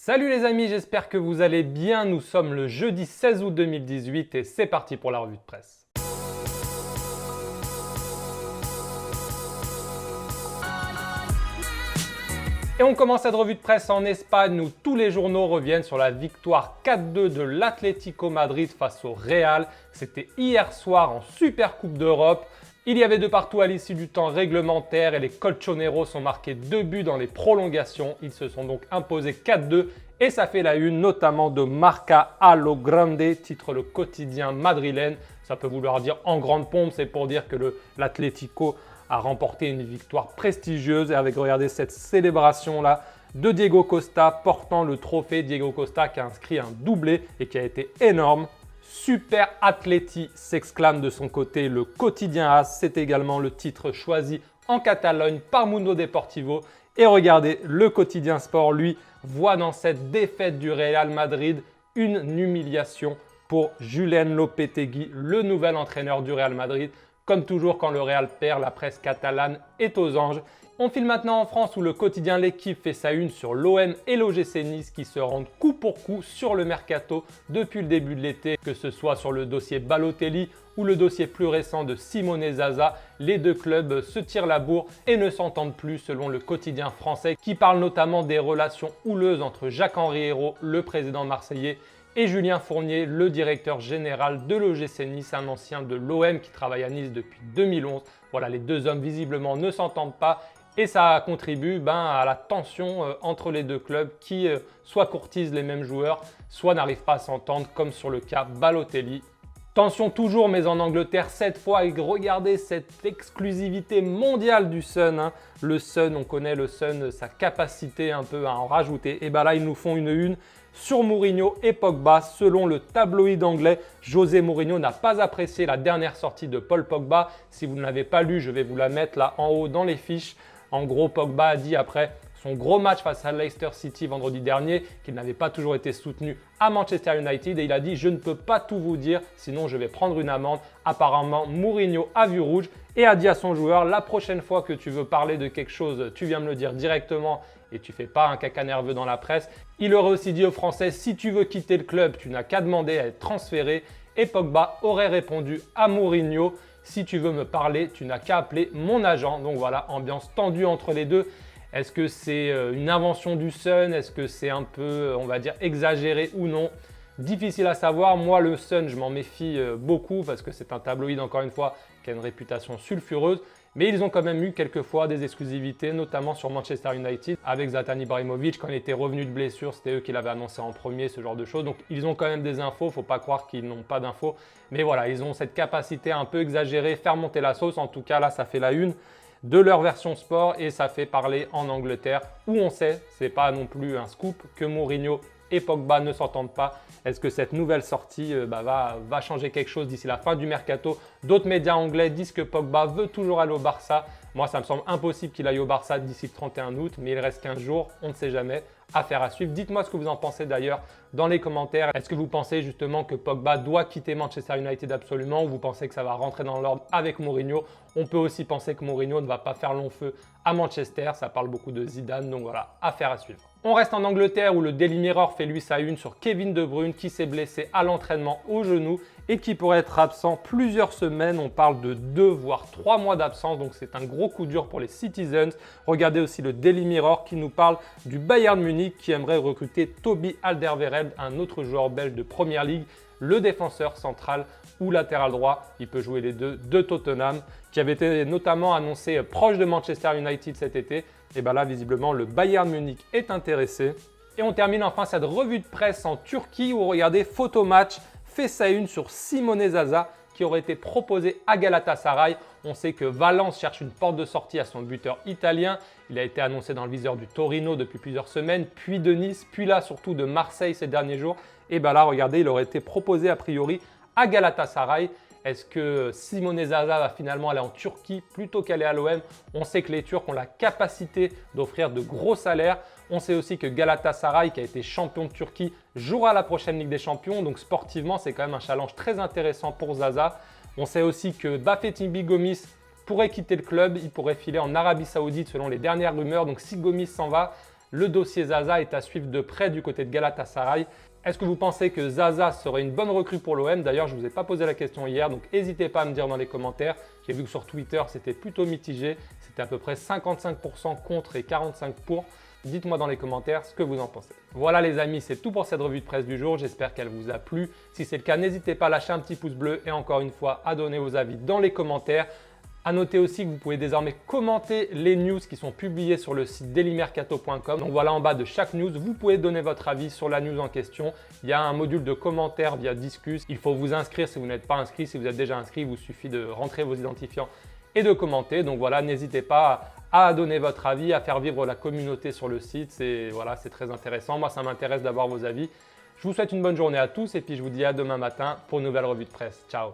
Salut les amis, j'espère que vous allez bien. Nous sommes le jeudi 16 août 2018 et c'est parti pour la revue de presse. Et on commence cette revue de presse en Espagne où tous les journaux reviennent sur la victoire 4-2 de l'Atlético Madrid face au Real. C'était hier soir en Super Coupe d'Europe. Il y avait de partout à l'issue du temps réglementaire et les Colchoneros ont marqué 2 buts dans les prolongations. Ils se sont donc imposés 4-2 et ça fait la une notamment de Marca a lo Grande, titre le quotidien madrilène. Ça peut vouloir dire en grande pompe, c'est pour dire que l'Atlético a remporté une victoire prestigieuse et avec, regardez cette célébration-là de Diego Costa portant le trophée. Diego Costa qui a inscrit un doublé et qui a été énorme. Super Atleti s'exclame de son côté le quotidien AS. C'est également le titre choisi en Catalogne par Mundo Deportivo. Et regardez, le quotidien sport, lui, voit dans cette défaite du Real Madrid une humiliation pour Julen Lopetegui, le nouvel entraîneur du Real Madrid. Comme toujours, quand le Real perd, la presse catalane est aux anges. On file maintenant en France où le quotidien L'Équipe fait sa une sur l'OM et l'OGC Nice qui se rendent coup pour coup sur le mercato depuis le début de l'été, que ce soit sur le dossier Balotelli ou le dossier plus récent de Simone Zaza. Les deux clubs se tirent la bourre et ne s'entendent plus selon le quotidien français qui parle notamment des relations houleuses entre Jacques-Henri Hérault, le président marseillais, et Julien Fournier, le directeur général de l'OGC Nice, un ancien de l'OM qui travaille à Nice depuis 2011. Voilà, les deux hommes visiblement ne s'entendent pas et ça contribue à la tension entre les deux clubs qui soit courtisent les mêmes joueurs, soit n'arrivent pas à s'entendre comme sur le cas Balotelli. Tension toujours, mais en Angleterre cette fois, et regardez cette exclusivité mondiale du Sun. Le Sun, on connaît le Sun, sa capacité un peu à en rajouter. Et bien là, ils nous font une sur Mourinho et Pogba. Selon le tabloïd anglais, José Mourinho n'a pas apprécié la dernière sortie de Paul Pogba. Si vous ne l'avez pas lu, je vais vous la mettre là en haut dans les fiches. En gros, Pogba a dit après son gros match face à Leicester City vendredi dernier qu'il n'avait pas toujours été soutenu à Manchester United et il a dit « Je ne peux pas tout vous dire, sinon je vais prendre une amende ». Apparemment, Mourinho a vu rouge et a dit à son joueur « La prochaine fois que tu veux parler de quelque chose, tu viens me le dire directement et tu fais pas un caca nerveux dans la presse ». Il aurait aussi dit aux Français « Si tu veux quitter le club, tu n'as qu'à demander à être transféré ». Et Pogba aurait répondu à Mourinho « Si tu veux me parler, tu n'as qu'à appeler mon agent ». Donc voilà, ambiance tendue entre les deux. Est-ce que c'est une invention du Sun? Est-ce que c'est un peu, on va dire, exagéré ou non? Difficile à savoir. Moi, le Sun, je m'en méfie beaucoup parce que c'est un tabloïd, encore une fois, qui a une réputation sulfureuse. Mais ils ont quand même eu quelques fois des exclusivités, notamment sur Manchester United avec Zlatan Ibrahimovic. Quand il était revenu de blessure, c'était eux qui l'avaient annoncé en premier, ce genre de choses. Donc, ils ont quand même des infos. Il ne faut pas croire qu'ils n'ont pas d'infos. Mais voilà, ils ont cette capacité à un peu exagérer, faire monter la sauce. En tout cas, là, ça fait la une de leur version sport et ça fait parler en Angleterre où on sait, ce n'est pas non plus un scoop, que Mourinho et Pogba ne s'entendent pas. Est-ce que cette nouvelle sortie va changer quelque chose d'ici la fin du mercato? D'autres médias anglais disent que Pogba veut toujours aller au Barça. Moi, ça me semble impossible qu'il aille au Barça d'ici le 31 août, mais il reste 15 jours, on ne sait jamais. Affaire à suivre. Dites-moi ce que vous en pensez d'ailleurs dans les commentaires. Est-ce que vous pensez justement que Pogba doit quitter Manchester United absolument ou vous pensez que ça va rentrer dans l'ordre avec Mourinho? On peut aussi penser que Mourinho ne va pas faire long feu à Manchester. Ça parle beaucoup de Zidane, donc voilà, affaire à suivre. On reste en Angleterre où le Daily Mirror fait lui sa une sur Kevin De Bruyne qui s'est blessé à l'entraînement au genou et qui pourrait être absent plusieurs semaines. On parle de 2 voire 3 mois d'absence, donc c'est un gros coup dur pour les Citizens. Regardez aussi le Daily Mirror qui nous parle du Bayern Munich qui aimerait recruter Toby Alderweireld, un autre joueur belge de Première Ligue, le défenseur central ou latéral droit, il peut jouer les deux, de Tottenham, qui avait été notamment annoncé proche de Manchester United cet été. Et bien là, visiblement, le Bayern Munich est intéressé. Et on termine enfin cette revue de presse en Turquie où, regardez, Photomatch fait sa une sur Simone Zaza qui aurait été proposé à Galatasaray. On sait que Valence cherche une porte de sortie à son buteur italien. Il a été annoncé dans le viseur du Torino depuis plusieurs semaines, puis de Nice, puis là surtout de Marseille ces derniers jours. Et bien là, regardez, il aurait été proposé a priori à Galatasaray. Est-ce que Simone Zaza va finalement aller en Turquie plutôt qu'aller à l'OM? On sait que les Turcs ont la capacité d'offrir de gros salaires. On sait aussi que Galatasaray, qui a été champion de Turquie, jouera la prochaine Ligue des Champions. Donc sportivement, c'est quand même un challenge très intéressant pour Zaza. On sait aussi que Bafétimbi Gomis pourrait quitter le club. Il pourrait filer en Arabie Saoudite selon les dernières rumeurs. Donc si Gomis s'en va, Le dossier Zaza est à suivre de près du côté de Galatasaray. Est-ce que vous pensez que Zaza serait une bonne recrue pour l'OM? D'ailleurs, je ne vous ai pas posé la question hier, donc n'hésitez pas à me dire dans les commentaires. J'ai vu que sur Twitter, c'était plutôt mitigé. C'était à peu près 55% contre et 45% pour. Dites-moi dans les commentaires ce que vous en pensez. Voilà les amis, c'est tout pour cette revue de presse du jour. J'espère qu'elle vous a plu. Si c'est le cas, n'hésitez pas à lâcher un petit pouce bleu et encore une fois à donner vos avis dans les commentaires. À noter aussi que vous pouvez désormais commenter les news qui sont publiées sur le site dailymercato.com. Donc voilà, en bas de chaque news, vous pouvez donner votre avis sur la news en question. Il y a un module de commentaires via Disqus. Il faut vous inscrire si vous n'êtes pas inscrit. Si vous êtes déjà inscrit, il vous suffit de rentrer vos identifiants et de commenter. Donc voilà, n'hésitez pas à donner votre avis, à faire vivre la communauté sur le site. C'est très intéressant. Moi, ça m'intéresse d'avoir vos avis. Je vous souhaite une bonne journée à tous et puis je vous dis à demain matin pour une nouvelle revue de presse. Ciao!